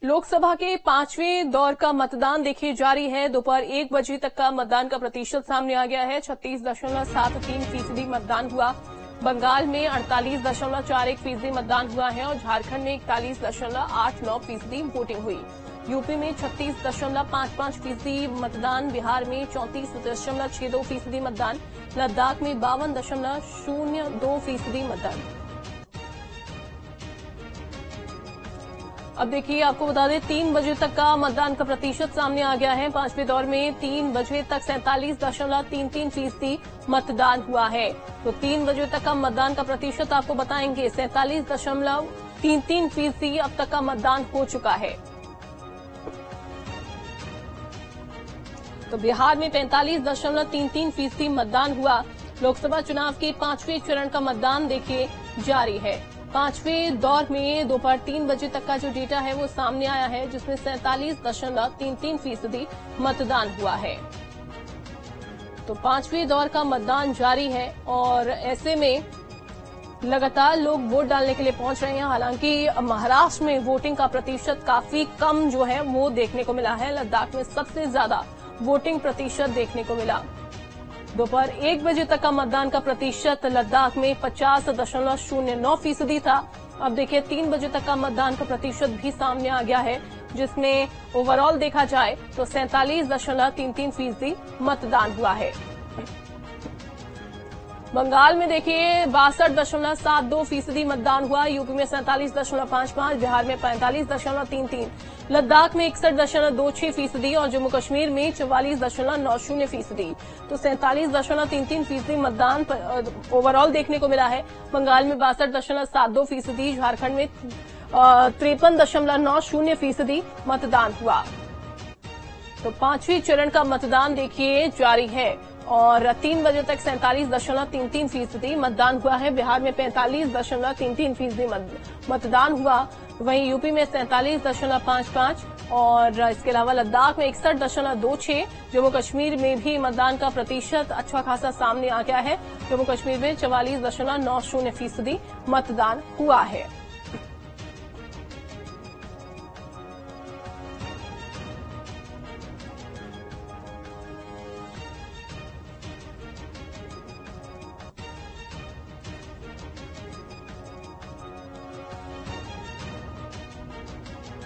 लोकसभा के 5वें दौर का मतदान देखिए जारी है। दोपहर 1 बजे तक का मतदान का प्रतिशत सामने आ गया है। 36.73% मतदान हुआ। बंगाल में 48.41% मतदान हुआ है और झारखंड में 41.89% वोटिंग हुई। यूपी में 36.55% मतदान, बिहार में 34.62% मतदान, लद्दाख में 52.02% मतदान। अब देखिए आपको बता दें 3 बजे तक का मतदान का प्रतिशत सामने आ गया है। 5वें दौर में 3 बजे तक 47.33% मतदान हुआ है। तो 3 बजे तक का मतदान का प्रतिशत आपको बताएंगे। 47.33% अब तक का मतदान हो चुका है। तो बिहार में 45.33% मतदान हुआ। लोकसभा चुनाव के 5वें चरण का मतदान देखिए जारी है। 5वें दौर में दोपहर 3 बजे तक का जो डेटा है वो सामने आया है, जिसमें 47.33% मतदान हुआ है। तो 5वें दौर का मतदान जारी है और ऐसे में लगातार लोग वोट डालने के लिए पहुंच रहे हैं। हालांकि महाराष्ट्र में वोटिंग का प्रतिशत काफी कम जो है वो देखने को मिला है। लद्दाख में सबसे ज्यादा वोटिंग प्रतिशत देखने को मिला। दोपहर 1 बजे तक का मतदान का प्रतिशत लद्दाख में 50.09% था। अब देखिए 3 बजे तक का मतदान का प्रतिशत भी सामने आ गया है, जिसमें ओवरऑल देखा जाए तो 47.33% मतदान हुआ है। बंगाल में देखिए 62.72% मतदान हुआ। यूपी में 47.55%, बिहार में 45.33%, लद्दाख में 61.26% और जम्मू कश्मीर में 44.90%। तो 47.33% मतदान ओवरऑल देखने को मिला है। बंगाल में 62.72%, झारखंड में 53.90% मतदान हुआ। तो 5वें चरण का मतदान देखिए जारी है और 3 बजे तक 47.33% मतदान हुआ है। बिहार में 45.33% मतदान हुआ। वहीं यूपी में 47.55% और इसके अलावा लद्दाख में 61.26%। जम्मू कश्मीर में भी मतदान का प्रतिशत अच्छा खासा सामने आ गया है। जम्मू कश्मीर में 44.90% मतदान हुआ है।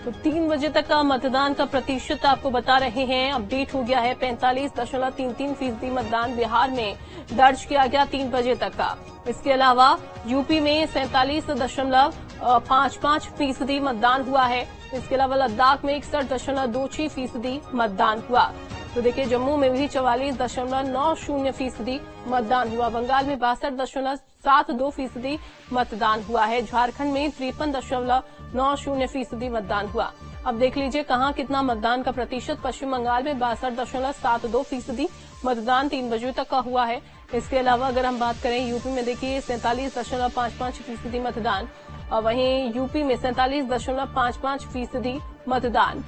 तो 3 बजे तक का मतदान का प्रतिशत आपको बता रहे हैं। अपडेट हो गया है। 45.33% मतदान बिहार में दर्ज किया गया 3 बजे तक का। इसके अलावा यूपी में 47.55% मतदान हुआ है। इसके अलावा लद्दाख में 61.26% मतदान हुआ। तो देखिए जम्मू में भी 44.90% मतदान हुआ। बंगाल में 62.72% मतदान हुआ है। झारखंड में 53.90% मतदान हुआ। अब देख लीजिए कहाँ कितना मतदान का प्रतिशत। पश्चिम बंगाल में 62.72% मतदान 3 बजे तक का हुआ है। इसके अलावा अगर हम बात करें यूपी में देखिए 47.55% मतदान, वहीं यूपी में 47.55% मतदान।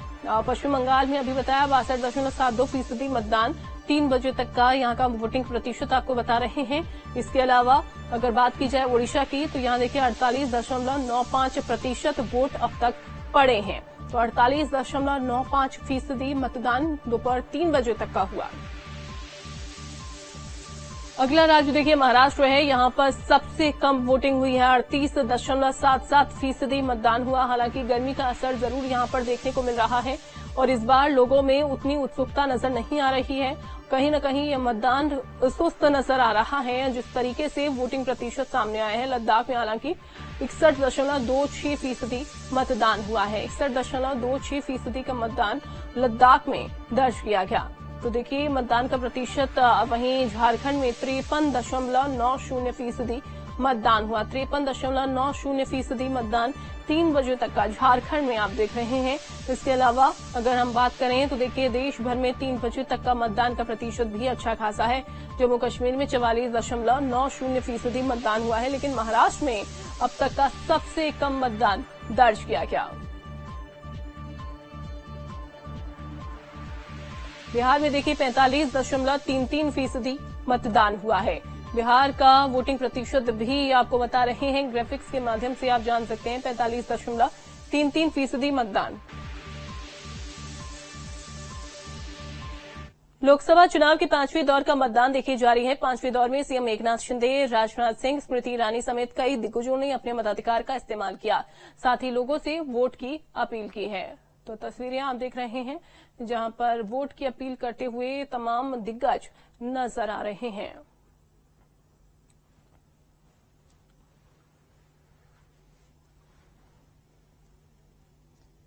पश्चिम बंगाल में अभी बताया 62.72% मतदान 3 बजे तक का यहाँ का वोटिंग प्रतिशत आपको बता रहे हैं। इसके अलावा अगर बात की जाए ओडिशा की तो यहाँ देखिए 48.95% वोट अब तक पड़े हैं। तो 48.95% मतदान दोपहर 3 बजे तक का हुआ। अगला राज्य देखिए महाराष्ट्र है। यहाँ पर सबसे कम वोटिंग हुई है। 38.77% मतदान हुआ। हालांकि गर्मी का असर जरूर यहाँ पर देखने को मिल रहा है और इस बार लोगों में उतनी उत्सुकता नजर नहीं आ रही है। कहीं न कहीं यह मतदान सुस्त नजर आ रहा है जिस तरीके से वोटिंग प्रतिशत सामने आए हैं। लद्दाख में हालांकि 61.26% मतदान हुआ है। 61.26% का मतदान लद्दाख में दर्ज किया गया। तो देखिए मतदान का प्रतिशत वहीं झारखंड में 53.90% मतदान हुआ। 53.90% मतदान 3 बजे तक का झारखंड में आप देख रहे हैं। इसके अलावा अगर हम बात करें तो देखिए देश भर में 3 बजे तक का मतदान का प्रतिशत भी अच्छा खासा है। जम्मू कश्मीर में 44.90% मतदान हुआ है, लेकिन महाराष्ट्र में अब तक का सबसे कम मतदान दर्ज किया गया। बिहार में देखिए 45.33% मतदान हुआ है। बिहार का वोटिंग प्रतिशत भी आपको बता रहे हैं, ग्राफिक्स के माध्यम से आप जान सकते हैं। 45.33% मतदान लोकसभा चुनाव के 5वें दौर का मतदान देखिए जारी है। 5वें दौर में सीएम एकनाथ शिंदे, राजनाथ सिंह, स्मृति ईरानी समेत कई दिग्गजों ने अपने मताधिकार का इस्तेमाल किया, साथ ही लोगों से वोट की अपील की है। तो तस्वीरें आप देख रहे हैं जहां पर वोट की अपील करते हुए तमाम दिग्गज नजर आ रहे हैं।